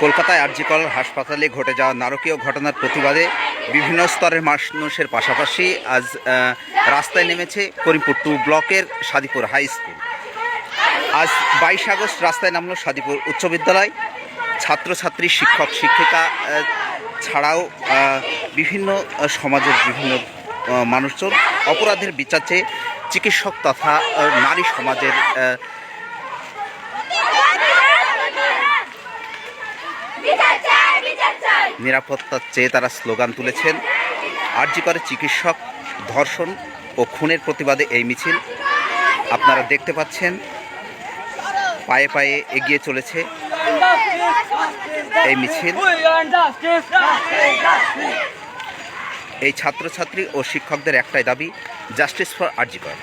কলকাতায় আর জি কর হাসপাতালে ঘটে যাওয়া নারকীয় ঘটনার প্রতিবাদে বিভিন্ন স্তরের মানুষের পাশাপাশি আজ রাস্তায় নেমেছে করিমপুর 2 ব্লকের সাদিপুর হাই স্কুল। আজ 22 আগস্ট রাস্তায় নামল সাদিপুর উচ্চ বিদ্যালয়। ছাত্রছাত্রী, শিক্ষক শিক্ষিকা ছাড়াও বিভিন্ন সমাজের বিভিন্ন মানুষজন অপরাধের বিচার চেয়ে চিকিৎসক তথা নারী সমাজের নিরাপত্তার চেয়ে তারা স্লোগান তুলেছেন। আর জি করে চিকিৎসক ধর্ষণ ও খুনের প্রতিবাদে এই মিছিল আপনারা দেখতে পাচ্ছেন। পায়ে পায়ে এগিয়ে চলেছে এই মিছিল। এই ছাত্রছাত্রী ও শিক্ষকদের একটাই দাবি, জাস্টিস ফর আর জি কর।